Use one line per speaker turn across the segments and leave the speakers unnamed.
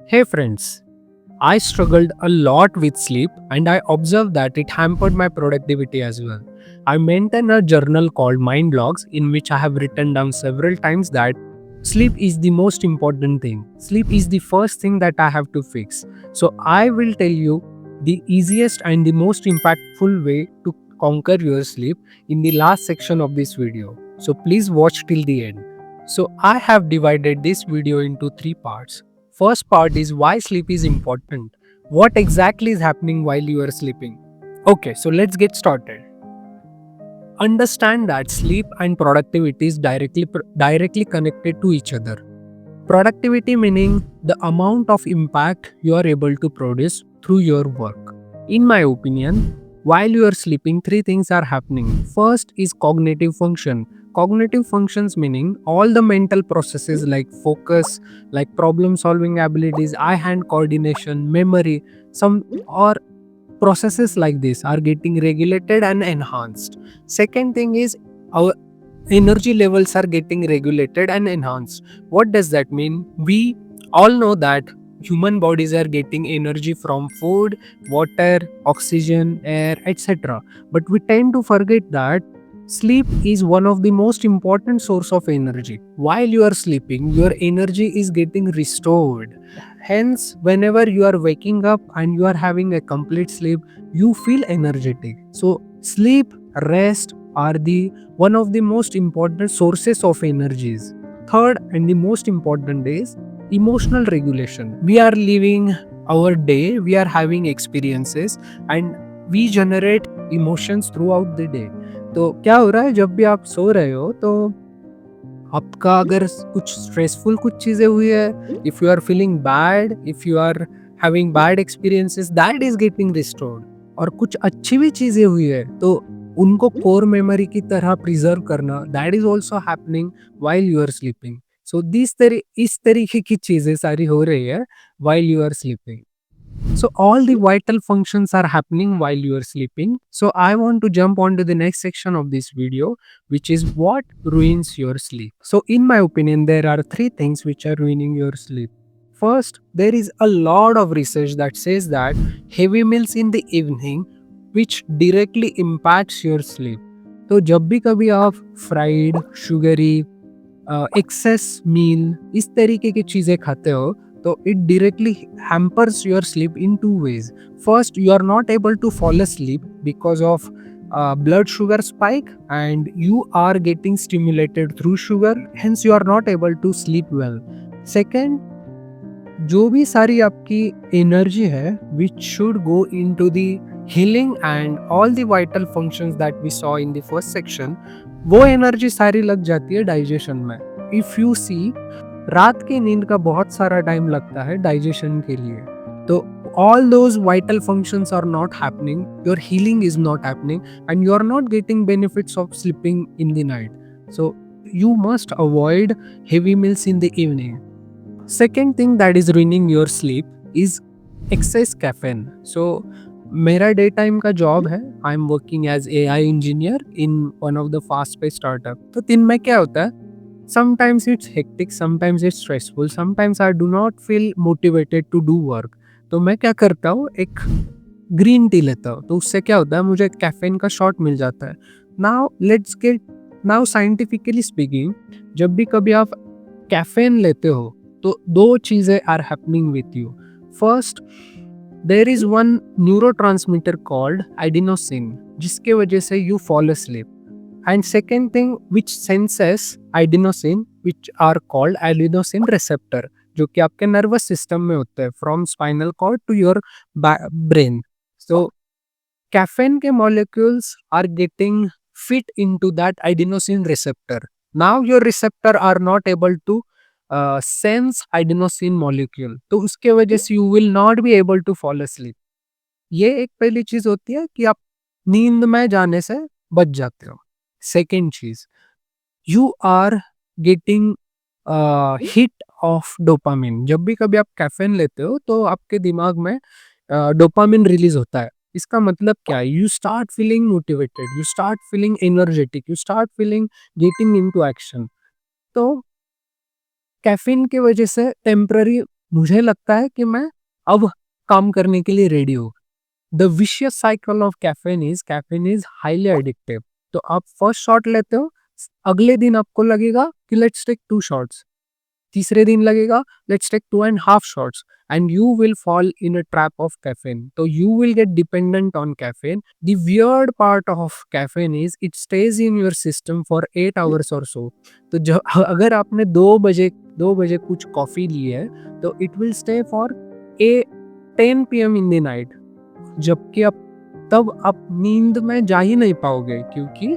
Hey friends, I struggled a lot with sleep and I observed that it hampered my productivity as well. I maintain a journal called Mind Logs in which I have written down several times that sleep is the most important thing. Sleep is the first thing that I have to fix. So I will tell you the easiest and the most impactful way to conquer your sleep in the last section of this video. So please watch till the end. So I have divided this video into three parts. First part is why sleep is important. What exactly is happening while you are sleeping? Okay, so let's get started. Understand that sleep and productivity is directly connected to each other. Productivity meaning the amount of impact you are able to produce through your work. In my opinion, while you are sleeping, three things are happening. First is cognitive function. Cognitive functions meaning all the mental processes like focus, like problem solving abilities, eye hand coordination, memory, some or processes like this are getting regulated and enhanced. Second thing is our energy levels are getting regulated and enhanced. What does that mean? We all know that human bodies are getting energy from food, water, oxygen, air, etc. But we tend to forget that sleep is one of the most important source of energy. While you are sleeping, your energy is getting restored. Hence, whenever you are waking up and you are having a complete sleep, you feel energetic. So sleep, rest are the one of the most important sources of energies. Third and the most important is emotional regulation. We are living our day, we are having experiences and we generate emotions throughout the day. तो क्या हो रहा है जब भी आप सो रहे हो तो आपका अगर कुछ स्ट्रेसफुल कुछ चीज़ें हुई है, if you are feeling bad, if you are having bad experiences that is getting restored और कुछ अच्छी भी चीज़ें हुई है तो उनको कोर मेमोरी की तरह प्रिजर्व करना that is also happening while you are sleeping. So इस तरीके की चीज़ें सारी हो रही है while you are sleeping. So all the vital functions are happening while you are sleeping. So I want to jump on to the next section of this video, which is what ruins your sleep. So in my opinion, there are three things which are ruining your sleep. First, there is a lot of research that says that heavy meals in the evening which directly impacts your sleep. तो जब भी कभी आप fried sugary access मील इस तरीके की चीज़ें खाते हो तो it directly hampers your sleep in two ways. First, you are not able to fall asleep because of blood sugar spike and you are getting stimulated through sugar, hence you are not able to sleep well. Second, जो भी सारी आपकी energy है which should go into the healing and all the vital functions that we saw in the first section, वो energy सारी लग जाती है डाइजेशन में. इफ यू सी रात की नींद का बहुत सारा टाइम लगता है डाइजेशन के लिए तो all those vital functions are not happening, your healing is not happening and you are not getting benefits of sleeping in the night. So you must avoid heavy meals in the evening. Second thing that is ruining your sleep is excess caffeine. So मेरा day time का job है, I am working as AI engineer in one of the fast pace startup. तो दिन में क्या होता है, sometimes it's hectic, sometimes it's stressful, sometimes I do not feel motivated to do work. तो मैं क्या करता हूँ, एक ग्रीन टी लेता हूँ. तो उससे क्या होता है, मुझे कैफीन का शॉट मिल जाता है. नाउ साइंटिफिकली स्पीकिंग, जब भी कभी आप कैफीन लेते हो तो दो चीज़ें are happening with you. First, there is one neurotransmitter called adenosine जिसके वजह से you fall asleep. And second thing which senses adenosine which are called adenosine receptor जो कि आपके नर्वस सिस्टम में होते हैं from spinal cord to your brain. So caffeine के molecules are getting fit into that adenosine receptor. Now your receptor are not able to sense adenosine molecule तो उसके वजह से you will not be able to fall asleep. ये एक पहली चीज होती है कि आप नींद में जाने से बच जाते हो. सेकेंड चीज, you are getting hit of dopamine. जब भी कभी आप कैफीन लेते हो तो आपके दिमाग में डोपामिन रिलीज होता है. इसका मतलब क्या है, you start feeling motivated, you start feeling energetic, you start feeling getting into action. तो कैफीन की वजह से टेम्पररी मुझे लगता है कि मैं अब काम करने के लिए रेडी हूँ। The vicious cycle of caffeine is highly addictive. तो आप फर्स्ट शॉट लेते हो, अगले दिन आपको लगेगा कि लेट्स टेक 2 शॉट्स, तीसरे दिन लगेगा let's take 2.5 shots, and you will fall in a trap of caffeine. तो you will get dependent on caffeine. The weird part of caffeine is it stays in your system for 8 hours or so. तो जो अगर आपने 2 बजे कुछ coffee ली है, तो it will stay for a 10 PM in the night, जबकि आप नींद में जा ही नहीं पाओगे, क्योंकि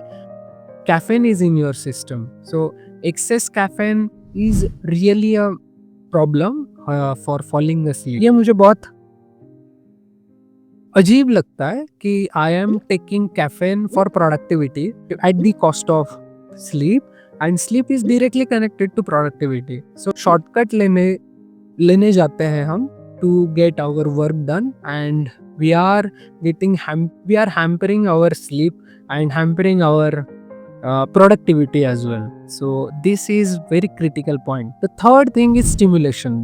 caffeine is in your system. So excess caffeine is really a problem for falling asleep। ये मुझे बहुत अजीब लगता है कि I am taking caffeine for productivity at the cost of sleep, and sleep is directly connected to productivity. So shortcut लेने जाते हैं हम to get our work done, and we are hampering our sleep and hampering our productivity as well. So this is very critical point. The third thing is stimulation.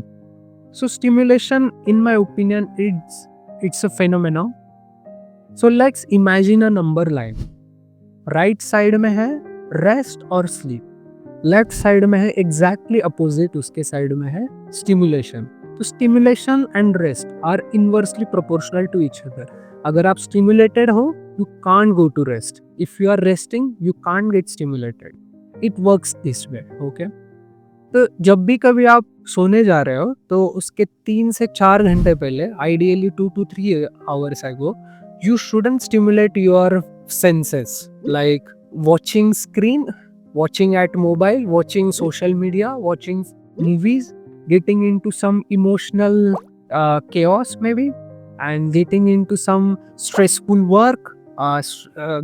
So stimulation, in my opinion, it's a phenomenon. So let's imagine a number line. Right side में है rest और sleep, left side में है exactly opposite, उसके side में है stimulation. तो stimulation and rest are inversely proportional to each other. अगर आप स्टिमुलेटेड हो, you can't go to rest. If you are resting, you can't get stimulated. It works this way, okay. तो जब भी कभी आप सोने जा रहे हो, तो उसके 3 से 4 घंटे पहले, ideally 2 to 3 hours ago, you shouldn't stimulate your senses like watching screen, watching at mobile, watching social media, watching movies, getting into some emotional chaos maybe, and getting into some stressful work,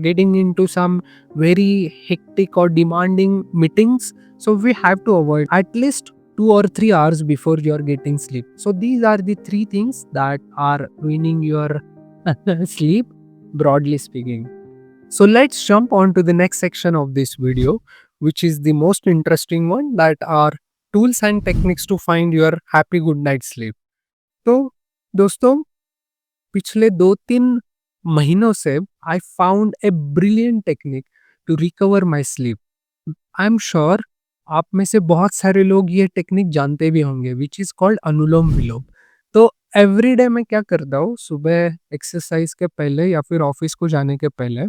getting into some very hectic or demanding meetings. So we have to avoid at least 2 or 3 hours before you are getting sleep. So these are the 3 things that are ruining your sleep, broadly speaking. So let's jump on to the next section of this video, which is the most interesting one, that are tools and techniques to find your happy good night sleep. तो दोस्तों, पिछले 2-3 महीनों से I found a brilliant technique to recover my sleep. I am sure आप में से बहुत सारे लोग ये टेक्निक जानते भी होंगे, विच इज कॉल्ड अनुलोम विलोम। तो एवरी डे मैं क्या करता हूँ, सुबह एक्सरसाइज के पहले या फिर ऑफिस को जाने के पहले,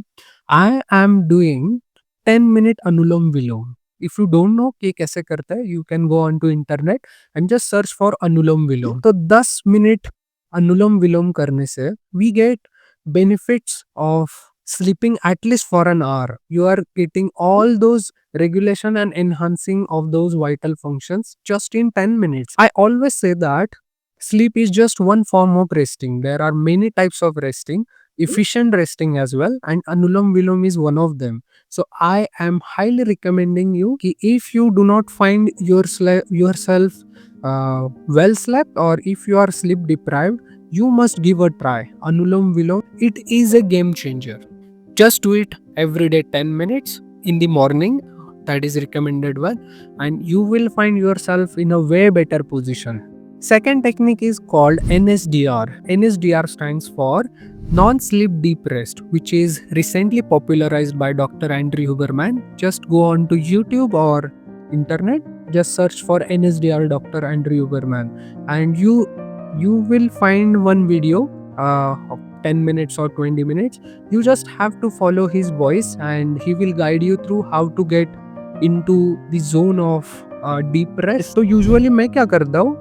I am doing 10 minute anulom vilom. If you don't know कि कैसे करता है, you can go on to internet and just search for anulom vilom. तो 10 मिनट अनुलोम विलोम करने से we get benefits of sleeping at least for an hour. You are getting all those regulation and enhancing of those vital functions just in 10 minutes. I always say that sleep is just one form of resting. There are many types of resting, efficient resting as well, and Anulam Vilom is one of them. So I am highly recommending you ki if you do not find yourself well slept, or if you are sleep deprived, you must give a try. Anulam Vilom, it is a game changer. Just do it every day 10 minutes in the morning. That is recommended one, and you will find yourself in a way better position. Second technique is called NSDR. NSDR stands for non-sleep deep rest, which is recently popularized by Dr. Andrew Huberman. Just go on to YouTube or internet, just search for NSDR Dr. Andrew Huberman, and you will find one video of 10 minutes or 20 minutes. You just have to follow his voice, and he will guide you through how to get into the zone of deep rest. तो usually मैं क्या करता हूँ,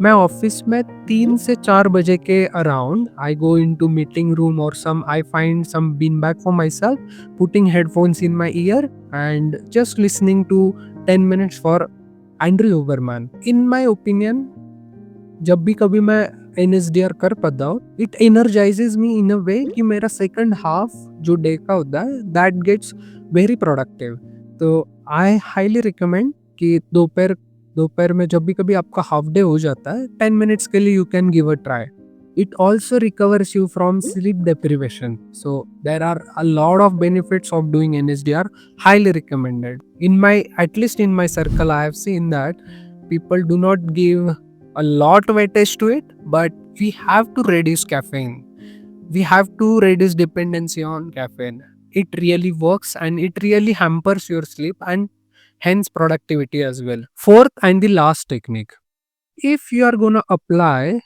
मैं office में 3 से 4 बजे के around I go into meeting room, और I find some bean bag for myself, putting headphones in my ear and just listening to 10 minutes for Andrew Huberman. In my opinion, जब भी कभी मैं NSDR कर पाता हूँ, it एनर्जाइजेज मी इन अ वे कि मेरा सेकंड हाफ जो डे का होता है, दैट गेट्स वेरी प्रोडक्टिव। तो आई हाईली रिकमेंड कि दोपहर में जब भी कभी आपका हाफ डे हो जाता है, 10 मिनट्स के लिए you can give a try. It also recovers you from sleep deprivation. So there are a lot of benefits of doing NSDR. Highly recommended. At least in my circle, I have seen that people do not give a lot weightage to it, but we have to reduce caffeine. We have to reduce dependency on caffeine. It really works and it really hampers your sleep and hence productivity as well. Fourth and the last technique. If you are going to apply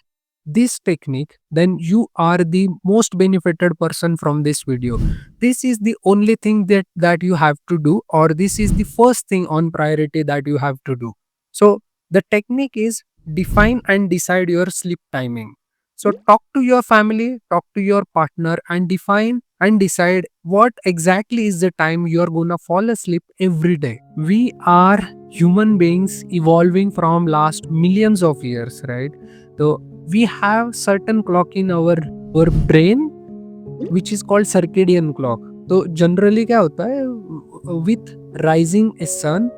this technique, then you are the most benefited person from this video. This is the only thing that you have to do, or this is the first thing on priority that you have to do. So the technique is define and decide your sleep timing. So talk to your family, talk to your partner and define and decide what exactly is the time you are going to fall asleep every day. We are human beings evolving from last millions of years, right? So we have certain clock in our brain which is called circadian clock. तो generally क्या होता है, with rising a sun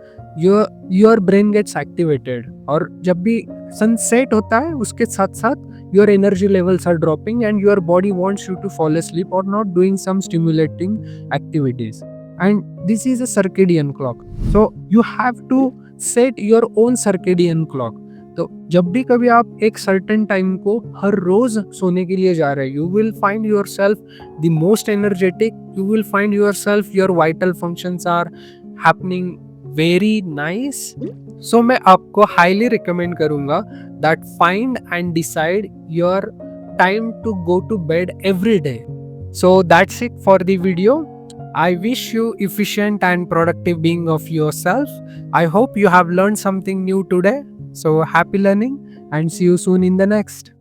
your brain gets activated, और जब भी sunset होता है उसके साथ साथ your energy levels are dropping and your body wants you to fall asleep or not doing some stimulating activities, and this is a circadian clock. So you have to set your own circadian clock. तो जब भी कभी आप एक certain time को हर रोज सोने के लिए जा रहे हैं, you will find yourself the most energetic, you will find yourself your vital functions are happening very nice. So मैं आपको हाईली रिकमेंड करूंगा that find and decide your time to go to bed every day. So that's it for the video. I wish you efficient and productive being of yourself. I hope you have learned something new today. So happy learning and see you soon in the next.